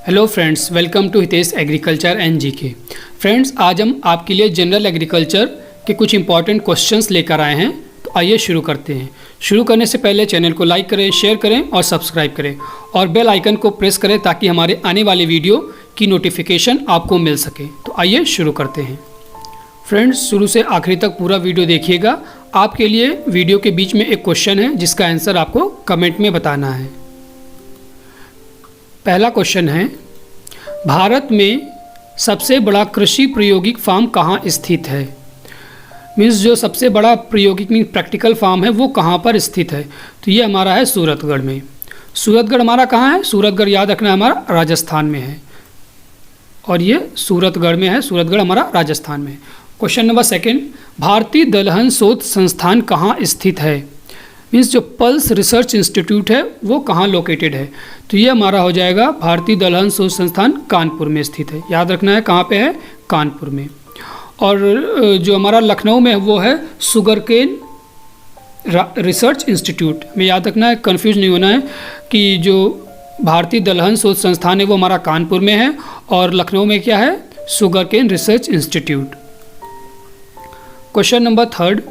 Hello friends, welcome to Hitesh agriculture and GK. Friends, आज हम आपके लिए जनरल एग्रीकल्चर के कुछ इंपॉर्टेंट क्वेश्चंस लेकर आए हैं। तो आइए शुरू करते हैं। शुरू करने से पहले चैनल को लाइक करें, शेयर करें और सब्सक्राइब करें और बेल आइकन को प्रेस करें ताकि हमारे आने वाले वीडियो की नोटिफिकेशन आपको मिल सके। तो आइए शुरू करते हैं। फ्रेंड्स, शुरू से आखिरी तक पूरा वीडियो देखिएगा। आपके लिए वीडियो के बीच में एक क्वेश्चन है जिसका आंसर आपको कमेंट में बताना है। पहला क्वेश्चन है, भारत में सबसे बड़ा कृषि प्रायोगिक फार्म कहाँ स्थित है? मीन्स जो सबसे बड़ा प्रायोगिक मीन प्रैक्टिकल फार्म है वो कहाँ पर स्थित है? तो ये हमारा है सूरतगढ़ में। सूरतगढ़ हमारा कहाँ है? सूरतगढ़ याद रखना हमारा राजस्थान में है और ये सूरतगढ़ में है। सूरतगढ़ हमारा राजस्थान में है। क्वेश्चन नंबर सेकंड, भारतीय दलहन शोध संस्थान कहाँ स्थित है? मीन्स जो पल्स रिसर्च इंस्टीट्यूट है वो कहाँ लोकेटेड है? तो ये हमारा हो जाएगा भारतीय दलहन शोध संस्थान कानपुर में स्थित है। याद रखना है कहाँ पे है? कानपुर में। और जो हमारा लखनऊ में है वो है शुगरकेन रिसर्च इंस्टीट्यूट। हमें याद रखना है, कन्फ्यूज नहीं होना है कि जो भारतीय दलहन शोध संस्थान है वो हमारा कानपुर में है और लखनऊ में क्या है? Sugarcane research institute. Question number third,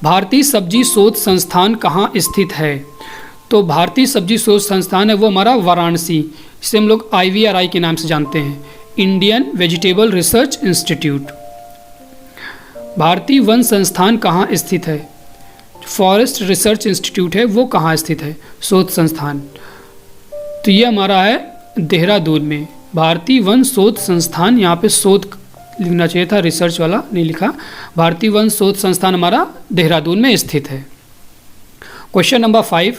भारतीय सब्जी शोध संस्थान कहाँ स्थित है? तो भारतीय सब्जी शोध संस्थान है वो हमारा वाराणसी, इसे हम लोग IVRI के नाम से जानते हैं, इंडियन वेजिटेबल रिसर्च इंस्टीट्यूट। भारतीय वन संस्थान कहाँ स्थित है? फॉरेस्ट रिसर्च इंस्टीट्यूट है वो कहाँ स्थित है? शोध संस्थान। तो ये हमारा है देहरादून में। भारतीय वन शोध संस्थान, यहाँ पे शोध लिखना चाहिए था, रिसर्च वाला नहीं लिखा। भारतीय वन शोध संस्थान हमारा देहरादून में स्थित है। क्वेश्चन नंबर 5,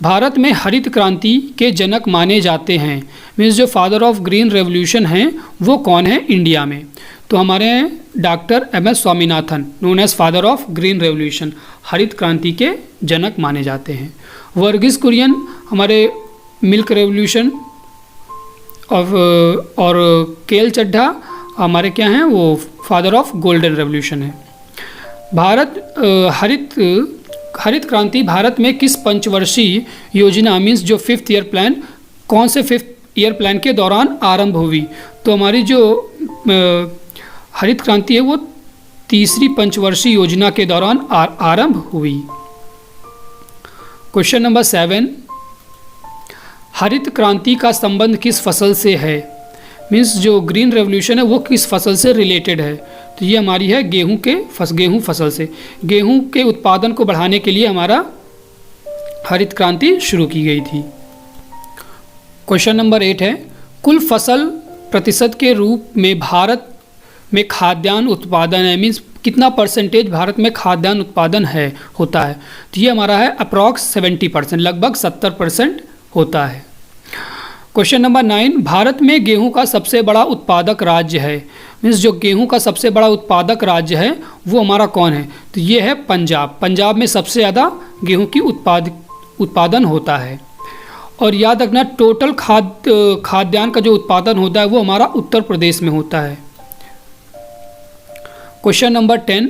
भारत में हरित क्रांति के जनक माने जाते हैं। मीन्स जो फादर ऑफ ग्रीन रेवोल्यूशन हैं वो कौन है इंडिया में? तो हमारे doctor MS Swaminathan, known as father of green revolution, हरित क्रांति के जनक माने जाते हैं। वर्गीस कुरियन हमारे मिल्क रेवोल्यूशन और केएल चड्ढा हमारे क्या हैं? वो फादर ऑफ गोल्डन रेवोल्यूशन है। हरित क्रांति भारत में किस पंचवर्षीय योजना मीन्स जो 5th ईयर प्लान, कौन से 5th ईयर प्लान के दौरान आरंभ हुई? तो हमारी जो हरित क्रांति है वो 3री पंचवर्षीय योजना के दौरान आरंभ हुई। क्वेश्चन नंबर 7, हरित क्रांति का संबंध किस फसल से है? मीन्स जो ग्रीन रेवोल्यूशन है वो किस फसल से रिलेटेड है? तो ये हमारी है गेहूं फसल से। गेहूं के उत्पादन को बढ़ाने के लिए हमारा हरित क्रांति शुरू की गई थी। क्वेश्चन नंबर 8 है, कुल फसल प्रतिशत के रूप में भारत में खाद्यान्न उत्पादन है, मीन्स कितना परसेंटेज भारत में खाद्यान्न उत्पादन होता है? तो ये हमारा है अप्रॉक्स 70%, लगभग 70% होता है। क्वेश्चन नंबर 9, भारत में गेहूं का सबसे बड़ा उत्पादक राज्य है। मीन्स जो गेहूं का सबसे बड़ा उत्पादक राज्य है वो हमारा कौन है? तो ये है पंजाब। पंजाब में सबसे ज़्यादा गेहूं की उत्पादन होता है। और याद रखना, टोटल खाद्यान्न का जो उत्पादन होता है वो हमारा उत्तर प्रदेश में होता है। क्वेश्चन नंबर 10,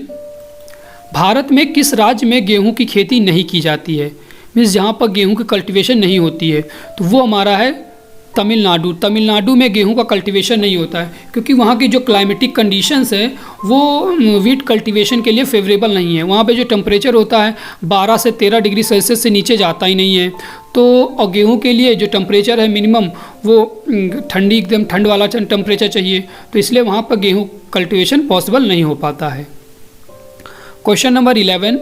भारत में किस राज्य में गेहूं की खेती नहीं की जाती है? मीन्स जहाँ पर गेहूं की कल्टीवेशन नहीं होती है तो वो हमारा है तमिलनाडु। तमिलनाडु में गेहूं का कल्टीवेशन नहीं होता है क्योंकि वहाँ की जो क्लाइमेटिक कंडीशंस है वो वीट कल्टीवेशन के लिए फेवरेबल नहीं है। वहाँ पे जो टेम्परेचर होता है 12 से 13 डिग्री सेल्सियस से नीचे जाता ही नहीं है। तो और गेहूं के लिए जो टेम्परेचर है मिनिमम वो ठंडी, एकदम ठंड वाला टेम्परेचर चाहिए, तो इसलिए वहाँ पर गेहूँ कल्टीवेशन पॉसिबल नहीं हो पाता है। क्वेश्चन नंबर 11,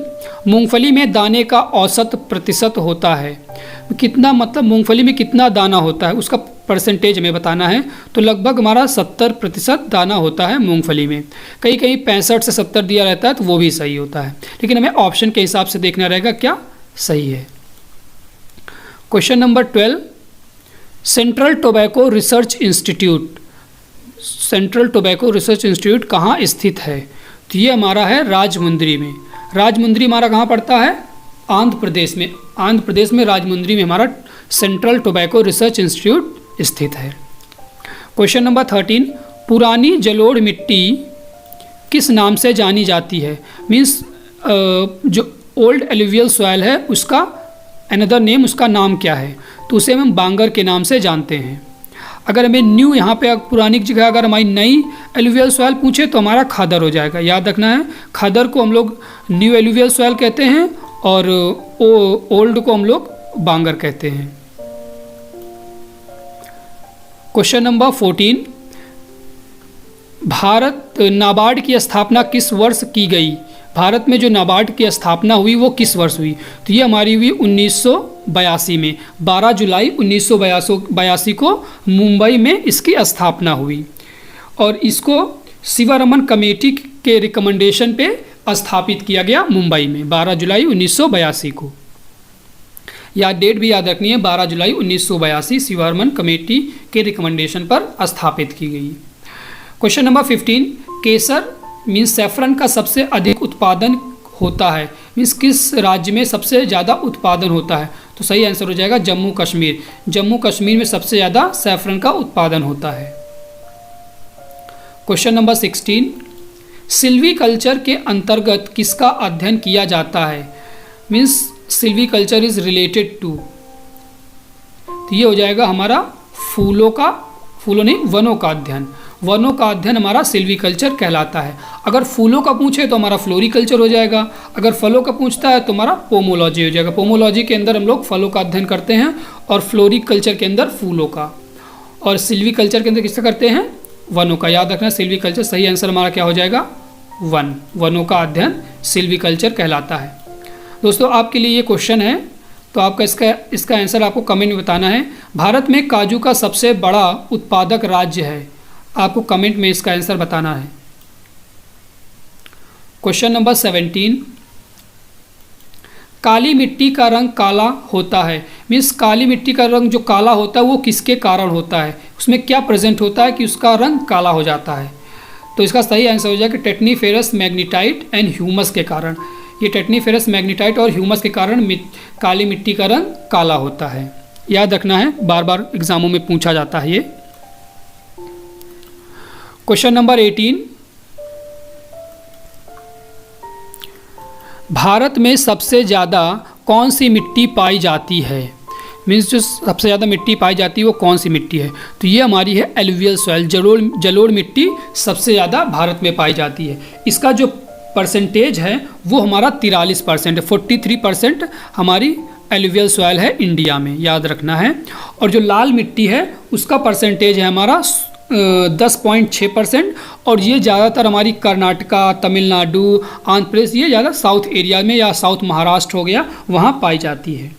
मूंगफली में दाने का औसत प्रतिशत होता है कितना? मतलब मूंगफली में कितना दाना होता है उसका परसेंटेज हमें बताना है। तो लगभग हमारा 70% दाना होता है मूंगफली में। कहीं कहीं 65 से 70 दिया रहता है तो वो भी सही होता है, लेकिन हमें ऑप्शन के हिसाब से देखना रहेगा क्या सही है। Question number 12, central tobacco research institute. Central tobacco research institute कहाँ स्थित है? तो ये हमारा है राजमुंद्री में। राजमुंद्री हमारा कहाँ पड़ता है? आंध्र प्रदेश में। आंध्र प्रदेश में राजमुंद्री में हमारा सेंट्रल टोबैको रिसर्च इंस्टीट्यूट स्थित है। क्वेश्चन नंबर 13, पुरानी जलोढ़ मिट्टी किस नाम से जानी जाती है? मीन्स जो ओल्ड एलुवियल सॉइल है उसका अनदर नेम, उसका नाम क्या है? तो उसे हम बांगर के नाम से जानते हैं। अगर हमें न्यू यहाँ पे पुरानी की जगह अगर हमारी नई एलुवियल सॉइल पूछे तो हमारा खादर हो जाएगा। याद रखना है, खादर को हम लोग न्यू एलुवियल सॉइल कहते हैं और ओल्ड को हम लोग बांगर कहते हैं। क्वेश्चन नंबर 14, भारत नाबार्ड की स्थापना किस वर्ष की गई? भारत में जो नाबार्ड की स्थापना हुई वो किस वर्ष हुई? तो ये हमारी हुई 1982 में, 12 जुलाई 1982 को मुंबई में इसकी स्थापना हुई और इसको शिवरमन कमेटी के रिकमेंडेशन पे स्थापित किया गया मुंबई में 12 जुलाई 1982 को। या डेट भी याद रखनी है, 12 जुलाई 1982 शिवरमन कमेटी के रिकमेंडेशन पर स्थापित की गई। क्वेश्चन नंबर 15, केसर मीन्स सैफरन का सबसे अधिक उत्पादन होता है, मीन्स किस राज्य में सबसे ज़्यादा उत्पादन होता है? तो सही आंसर हो जाएगा जम्मू कश्मीर। जम्मू कश्मीर में सबसे ज़्यादा सैफरन का उत्पादन होता है। क्वेश्चन नंबर 16, सिल्वीकल्चर के अंतर्गत किसका अध्ययन किया जाता है? Means silviculture is related to, तो ये हो जाएगा हमारा वनों का अध्ययन। वनों का अध्ययन हमारा सिल्वीकल्चर कहलाता है। अगर फूलों का पूछे तो हमारा फ्लोरिकल्चर हो जाएगा, अगर फलों का पूछता है तो हमारा पोमोलॉजी हो जाएगा। पोमोलॉजी के अंदर हम लोग फलों का अध्ययन करते हैं और फ्लोरिकल्चर के अंदर फूलों का, और सिल्वीकल्चर के अंदर किसका करते हैं? वनों का। याद रखना सिल्वीकल्चर, सही आंसर हमारा क्या हो जाएगा? वनों का अध्ययन सिल्वीकल्चर कहलाता है। दोस्तों आपके लिए ये क्वेश्चन है, तो आपका इसका आंसर आपको कमेंट में बताना है। भारत में काजू का सबसे बड़ा उत्पादक राज्य है, आपको कमेंट में इसका आंसर बताना है। क्वेश्चन नंबर 17, काली मिट्टी का रंग काला होता है, मीन्स काली मिट्टी का रंग जो काला होता है वो किसके कारण होता है? उसमें क्या प्रेजेंट होता है कि उसका रंग काला हो जाता है? तो इसका सही आंसर हो जाएगा टेटनीफेरस मैग्नीटाइट एंड ह्यूमस के कारण। ये टेटनीफेरस मैग्नीटाइट और ह्यूमस के कारण काली मिट्टी का रंग काला होता है। याद रखना है, बार बार एग्जामों में पूछा जाता है ये। क्वेश्चन नंबर 18, भारत में सबसे ज़्यादा कौन सी मिट्टी पाई जाती है? मीन्स जो सबसे ज़्यादा मिट्टी पाई जाती है वो कौन सी मिट्टी है? तो ये हमारी है एलुवियल सॉइल, जलोढ़ मिट्टी सबसे ज़्यादा भारत में पाई जाती है। इसका जो परसेंटेज है वो हमारा 43% है, 43% हमारी एलुवियल सॉइल है इंडिया में, याद रखना है। और जो लाल मिट्टी है उसका परसेंटेज है हमारा 10.6%, और ये ज़्यादातर हमारी कर्नाटका, तमिलनाडु, आंध्र प्रदेश, ये ज़्यादा साउथ एरिया में या साउथ महाराष्ट्र हो गया वहाँ पाई जाती है।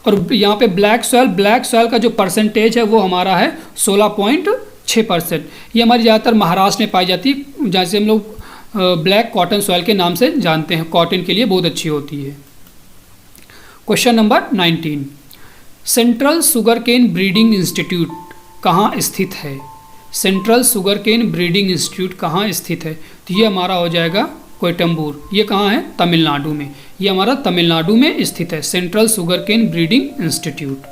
और यहाँ पे ब्लैक सॉइल का जो परसेंटेज है वो हमारा है 16.6%। ये हमारी ज़्यादातर महाराष्ट्र में पाई जाती है, जहाँ से हम लोग ब्लैक कॉटन सॉइल के नाम से जानते हैं, कॉटन के लिए बहुत अच्छी होती है। Question number 19, central sugarcane breeding institute कहाँ स्थित है? Central sugarcane breeding institute कहाँ स्थित है? तो ये हमारा हो जाएगा कोयटम्बूर। ये कहाँ है? तमिलनाडु में। ये हमारा तमिलनाडु में स्थित है, central sugarcane breeding institute.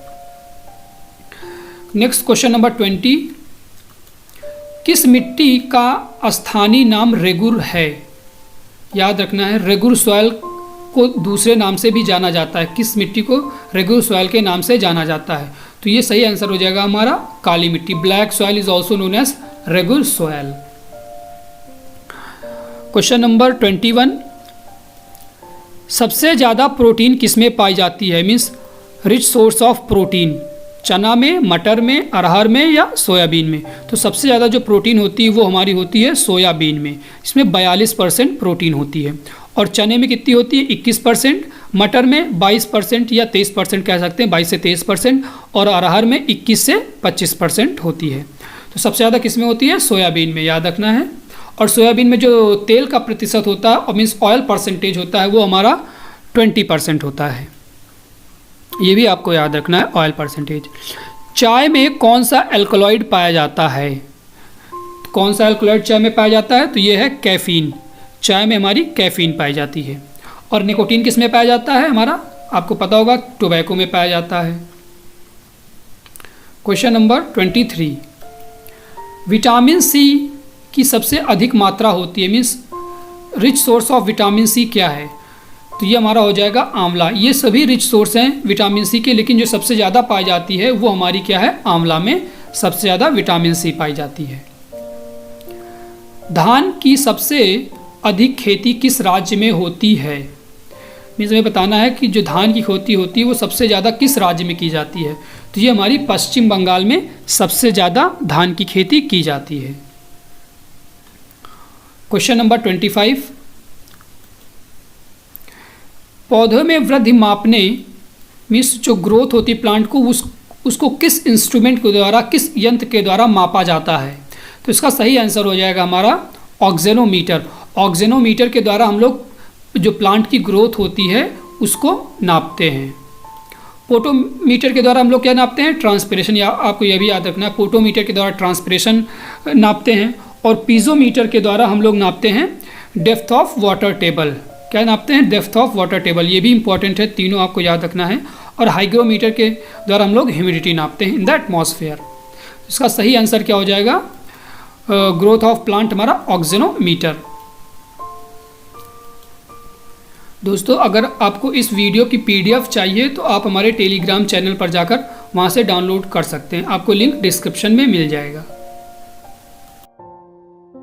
Next question number 20, किस मिट्टी का स्थानीय नाम रेगुर है? याद रखना है, रेगुर सॉइल को दूसरे नाम से भी जाना जाता है। किस मिट्टी को रेगुर सॉइल के नाम से जाना जाता है? तो ये सही आंसर हो जाएगा हमारा काली मिट्टी। Black soil is also known as regur soil. Question number 21, सबसे ज़्यादा प्रोटीन किसमें पाई जाती है? Means rich source of protein, चना में, मटर में, अरहर में या सोयाबीन में? तो सबसे ज़्यादा जो प्रोटीन होती है वो हमारी होती है सोयाबीन में, इसमें 42% प्रोटीन होती है। और चने में कितनी होती है? 21%, मटर में 22% या 23% कह सकते हैं, 22 से 23%, और अरहर में 21 से 25% होती है। तो सबसे ज़्यादा किस में होती है? सोयाबीन में, याद रखना है। और सोयाबीन में जो तेल का प्रतिशत होता है और मीन्स ऑयल परसेंटेज होता है वो हमारा 20% होता है, ये भी आपको याद रखना है, ऑयल परसेंटेज। चाय में कौन सा एल्कलॉइड पाया जाता है? कौन सा एल्कलॉइड चाय में पाया जाता है? तो ये है कैफीन। चाय में हमारी कैफीन पाई जाती है। और निकोटीन किस में पाया जाता है? हमारा आपको पता होगा टोबैको में पाया जाता है। क्वेश्चन नंबर 23, विटामिन सी की सबसे अधिक मात्रा होती है, means rich source of vitamin C क्या है? तो ये हमारा हो जाएगा आंवला। ये सभी रिच सोर्स हैं विटामिन सी के, लेकिन जो सबसे ज़्यादा पाई जाती है वो हमारी क्या है? आंवला में सबसे ज़्यादा विटामिन सी पाई जाती है। धान की सबसे अधिक खेती किस राज्य में होती है? मीन्स हमें बताना है कि जो धान की खेती होती है वो सबसे ज़्यादा किस राज्य में की जाती है। तो ये हमारी पश्चिम बंगाल में सबसे ज़्यादा धान की खेती की जाती है। क्वेश्चन नंबर 25, पौधों में वृद्धि मापने मीन्स जो ग्रोथ होती है प्लांट को उसको किस इंस्ट्रूमेंट के द्वारा, किस यंत्र के द्वारा मापा जाता है? तो इसका सही आंसर हो जाएगा हमारा ऑक्जेनोमीटर। ऑक्जेनोमीटर के द्वारा हम लोग जो प्लांट की ग्रोथ होती है उसको नापते हैं। पोटोमीटर के द्वारा हम लोग क्या नापते हैं? ट्रांसपिरेशन, या आपको यह भी याद रखना है पोटोमीटर के द्वारा ट्रांसपिरेशन नापते हैं। और पीजोमीटर के द्वारा हम लोग नापते हैं डेप्थ ऑफ वाटर टेबल। क्या नापते हैं? Depth of water table. ये भी इंपॉर्टेंट है, तीनों आपको याद रखना है। और हाइग्रोमीटर के द्वारा हम लोग ह्यूमिडिटी नापते हैं इन द एटमॉस्फेयर। इसका सही आंसर क्या हो जाएगा? ग्रोथ ऑफ प्लांट हमारा ऑक्जेनोमीटर। दोस्तों, अगर आपको इस वीडियो की PDF चाहिए तो आप हमारे टेलीग्राम चैनल पर जाकर वहाँ से डाउनलोड कर सकते हैं। आपको लिंक डिस्क्रिप्शन में मिल जाएगा।